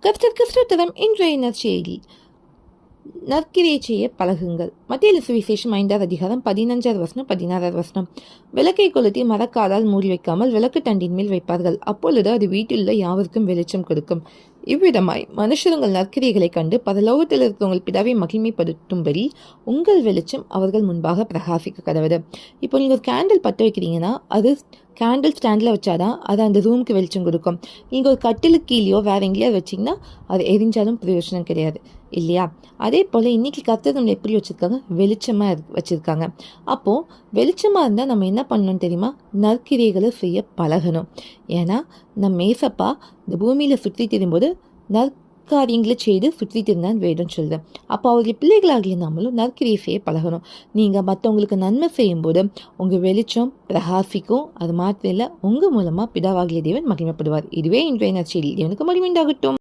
கர்த்தர் இன்றைய நற்செய்தி. நற்கிரியை செய்ய பழகுங்கள். மத்திய சுவிசேஷம் 5வது அதிகாரம் 15வது வசனம் 16வது வசனம். விளக்கை கொளுத்தி மரக்காலால் மூடி வைக்காமல் விளக்கு தண்டின் மேல் வைப்பார்கள், அப்பொழுது அது வீட்டிலுள்ள யாவருக்கும் வெளிச்சம் கொடுக்கும். இவ்விதமாய் மனுஷருங்கள் நற்கிரிகளை கண்டு பரலோகத்தில் இருக்க உங்கள் பிதாவை மகிமைப்படுத்தும்படி உங்கள் வெளிச்சம் அவர்கள் முன்பாக பிரகாசிக்க கடவுது. இப்போ நீங்கள் ஒரு கேண்டில் பற்ற வைக்கிறீங்கன்னா அது கேண்டில் ஸ்டாண்டில் வச்சாதான் அது அந்த ரூமுக்கு வெளிச்சம் கொடுக்கும். நீங்கள் ஒரு கட்டிலுக்கு கீழேயோ வேற எங்கேயாவது வச்சிங்கன்னா அது எரிஞ்சாலும் பிரயோஜனம் கிடையாது இல்லையா? அதே போல் இன்னைக்கு கர்த்தர் நம்மளை எப்படி வச்சுருக்காங்க? வெளிச்சமாக வச்சுருக்காங்க. அப்போது வெளிச்சமாக இருந்தால் நம்ம என்ன பண்ணணும் தெரியுமா? நற்கிரியைகளை செய்ய பழகணும். ஏன்னா நம்ம ஏசப்பா இந்த பூமியில் சுற்றி திரும்போது நற்காரியங்களை செய்து சுற்றி திருந்தான் வேதம் சொல்லுது. அப்போ அவருடைய பிள்ளைகளாகிய நம்மளும் நற்கிரியை செய்ய பழகணும். நீங்கள் மற்றவங்களுக்கு நன்மை செய்யும்போது உங்கள் வெளிச்சம் பிரகாசிக்கும். அது மாத்திரம் இல்லை, உங்கள் மூலமாக பிதாவாகிய தேவன் மகிமைப்படுவார். இதுவே இன்றைய நற்செய்தி. தேவனுக்கு மகிமை உண்டாகட்டும்.